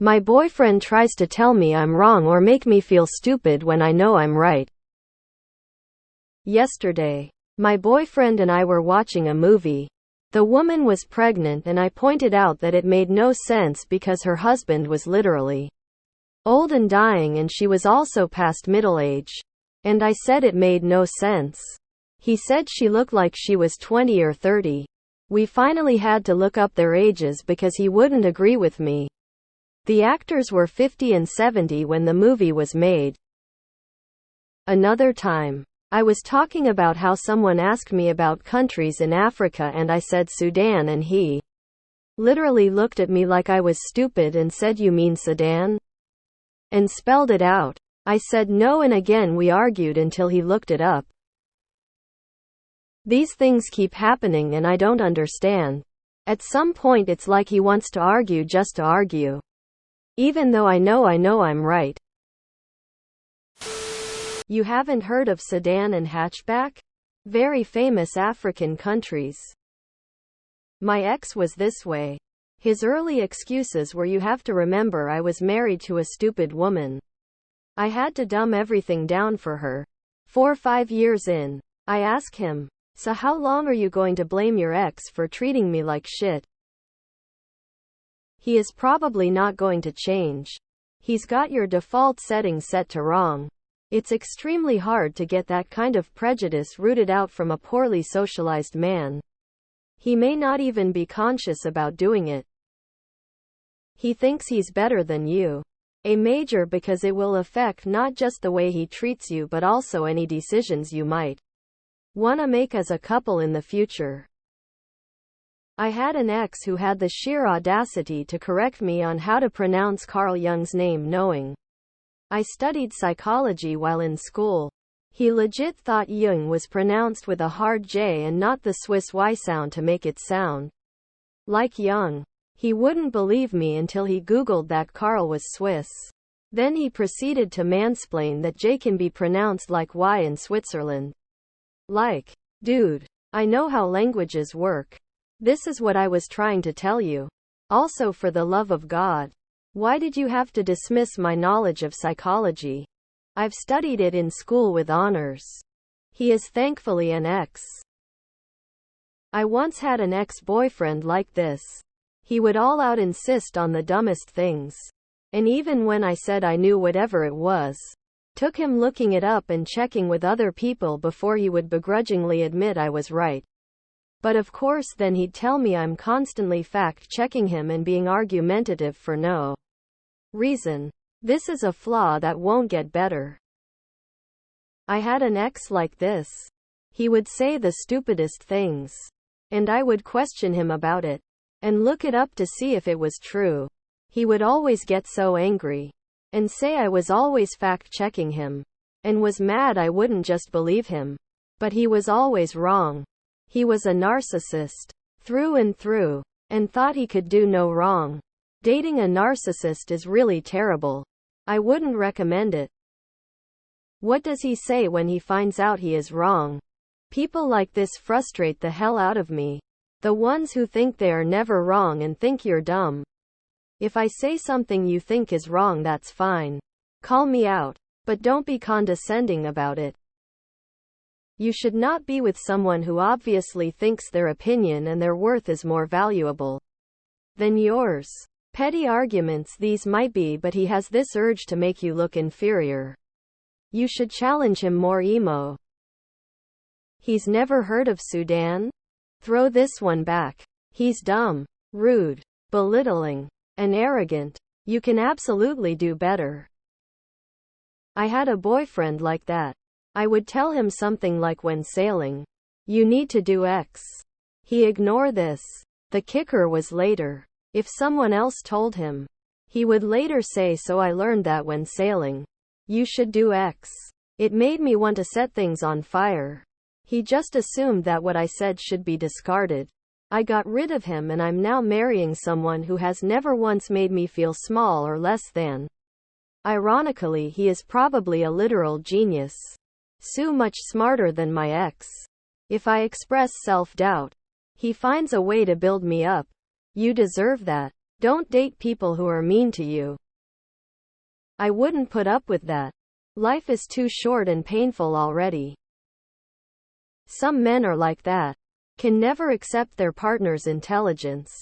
My boyfriend tries to tell me I'm wrong or make me feel stupid when I know I'm right. Yesterday, my boyfriend and I were watching a movie. The woman was pregnant and I pointed out that it made no sense because her husband was literally old and dying and she was also past middle age. And I said it made no sense. He said she looked like she was 20 or 30. We finally had to look up their ages because he wouldn't agree with me. The actors were 50 and 70 when the movie was made. Another time, I was talking about how someone asked me about countries in Africa and I said Sudan and he literally looked at me like I was stupid and said, "You mean Sudan?" And spelled it out. I said no and again we argued until he looked it up. These things keep happening and I don't understand. At some point it's like he wants to argue just to argue. Even though I know I'm right. You haven't heard of Sudan and Hatchback? Very famous African countries. My ex was this way. His early excuses were, "You have to remember I was married to a stupid woman. I had to dumb everything down for her." 4 or 5 years in, I ask him, "So how long are you going to blame your ex for treating me like shit?" He is probably not going to change. He's got your default settings set to wrong. It's extremely hard to get that kind of prejudice rooted out from a poorly socialized man. He may not even be conscious about doing it. He thinks he's better than you. A major because it will affect not just the way he treats you but also any decisions you might want to make as a couple in the future. I had an ex who had the sheer audacity to correct me on how to pronounce Carl Jung's name, knowing I studied psychology while in school. He legit thought Jung was pronounced with a hard J and not the Swiss Y sound to make it sound like Jung. He wouldn't believe me until he Googled that Carl was Swiss. Then he proceeded to mansplain that J can be pronounced like Y in Switzerland. Like, dude, I know how languages work. This is what I was trying to tell you. Also, for the love of God, why did you have to dismiss my knowledge of psychology? I've studied it in school with honors. He is thankfully an ex. I once had an ex-boyfriend like this. He would all out insist on the dumbest things. And even when I said I knew whatever it was, took him looking it up and checking with other people before he would begrudgingly admit I was right. But of course then he'd tell me I'm constantly fact-checking him and being argumentative for no reason. This is a flaw that won't get better. I had an ex like this. He would say the stupidest things. And I would question him about it. And look it up to see if it was true. He would always get so angry. And say I was always fact-checking him. And was mad I wouldn't just believe him. But he was always wrong. He was a narcissist. Through and through. And thought he could do no wrong. Dating a narcissist is really terrible. I wouldn't recommend it. What does he say when he finds out he is wrong? People like this frustrate the hell out of me. The ones who think they are never wrong and think you're dumb. If I say something you think is wrong, that's fine. Call me out. But don't be condescending about it. You should not be with someone who obviously thinks their opinion and their worth is more valuable than yours. Petty arguments these might be, but he has this urge to make you look inferior. You should challenge him more. Emo. He's never heard of Sudan? Throw this one back. He's dumb, rude, belittling, and arrogant. You can absolutely do better. I had a boyfriend like that. I would tell him something like, when sailing, you need to do X. He ignored this. The kicker was later. If someone else told him, he would later say, so I learned that when sailing, you should do X. It made me want to set things on fire. He just assumed that what I said should be discarded. I got rid of him and I'm now marrying someone who has never once made me feel small or less than. Ironically, he is probably a literal genius. So much smarter than my ex. If I express self-doubt, he finds a way to build me up. You deserve that. Don't date people who are mean to you. I wouldn't put up with that. Life is too short and painful already. Some men are like that. Can never accept their partner's intelligence.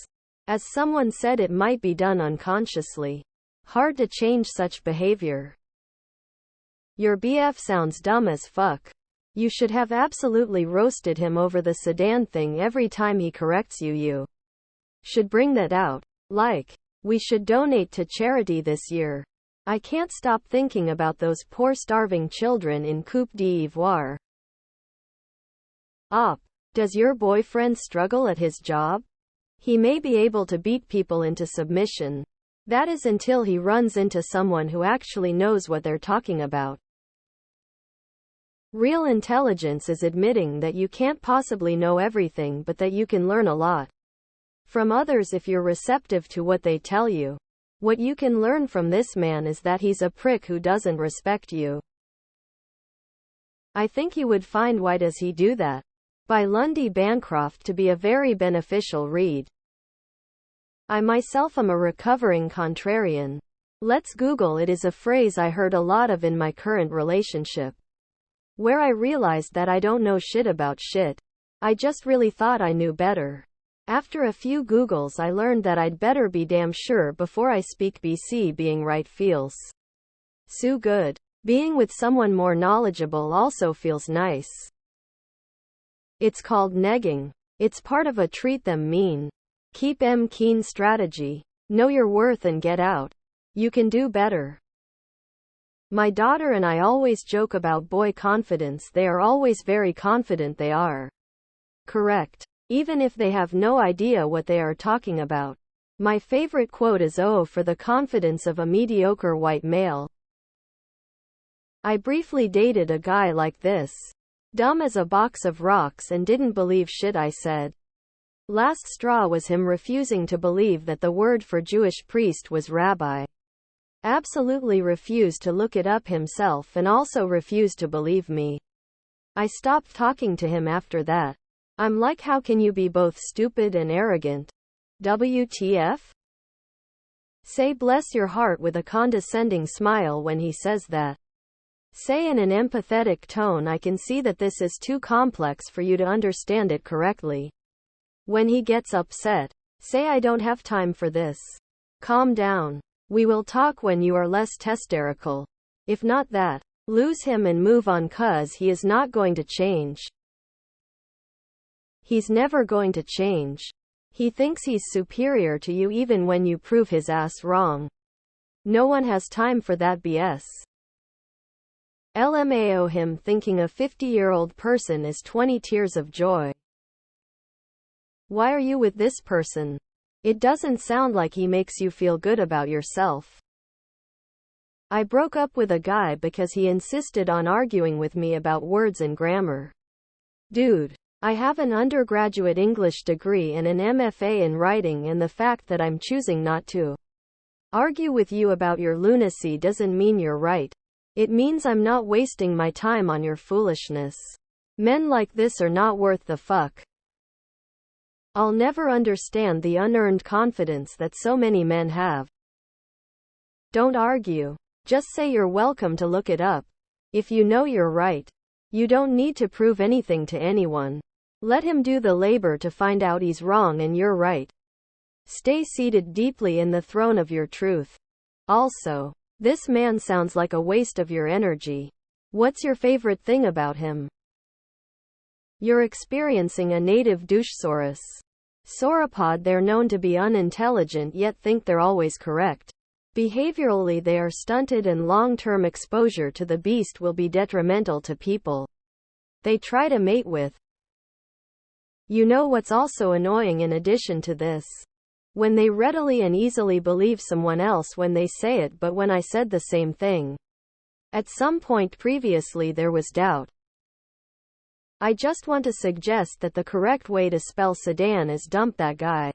As someone said, it might be done unconsciously. Hard to change such behavior. Your BF sounds dumb as fuck. You should have absolutely roasted him over the sedan thing every time he corrects you. You should bring that out. Like, we should donate to charity this year. I can't stop thinking about those poor starving children in Coupe d'Ivoire. Op. Does your boyfriend struggle at his job? He may be able to beat people into submission. That is until he runs into someone who actually knows what they're talking about. Real intelligence is admitting that you can't possibly know everything, but that you can learn a lot from others if you're receptive to what they tell you. What you can learn from this man is that he's a prick who doesn't respect you. I think you would find Why Does He Do That? By Lundy Bancroft to be a very beneficial read. I myself am a recovering contrarian. Let's Google it is a phrase I heard a lot of in my current relationship, where I realized that I don't know shit about shit. I just really thought I knew better. After a few Googles I learned that I'd better be damn sure before I speak. BC being right feels so good. Being with someone more knowledgeable also feels nice. It's called negging. It's part of a treat them mean, keep em keen strategy. Know your worth and get out. You can do better. My daughter and I always joke about boy confidence. They are always very confident they are correct, even if they have no idea what they are talking about. My favorite quote is, "Oh, for the confidence of a mediocre white male." I briefly dated a guy like this. Dumb as a box of rocks and didn't believe shit I said. Last straw was him refusing to believe that the word for Jewish priest was rabbi. Absolutely refused to look it up himself and also refused to believe me. I stopped talking to him after that. I'm like, how can you be both stupid and arrogant? WTF? Say bless your heart with a condescending smile when he says that. Say in an empathetic tone, I can see that this is too complex for you to understand it correctly. When he gets upset, say I don't have time for this. Calm down. We will talk when you are less hysterical. If not that, lose him and move on, cause he is not going to change. He's never going to change. He thinks he's superior to you even when you prove his ass wrong. No one has time for that BS. LMAO him thinking a 50-year-old person is 20 tears of joy. Why are you with this person? It doesn't sound like he makes you feel good about yourself. I broke up with a guy because he insisted on arguing with me about words and grammar. Dude, I have an undergraduate English degree and an MFA in writing, and the fact that I'm choosing not to argue with you about your lunacy doesn't mean you're right. It means I'm not wasting my time on your foolishness. Men like this are not worth the fuck. I'll never understand the unearned confidence that so many men have. Don't argue. Just say you're welcome to look it up. If you know you're right, you don't need to prove anything to anyone. Let him do the labor to find out he's wrong and you're right. Stay seated deeply in the throne of your truth. Also, this man sounds like a waste of your energy. What's your favorite thing about him? You're experiencing a native douchesaurus. Sauropod. They're known to be unintelligent yet think they're always correct. Behaviorally they are stunted, and long-term exposure to the beast will be detrimental to people they try to mate with. You know what's also annoying in addition to this? When they readily and easily believe someone else when they say it, but when I said the same thing at some point previously there was doubt. I just want to suggest that the correct way to spell sedan is dump that guy.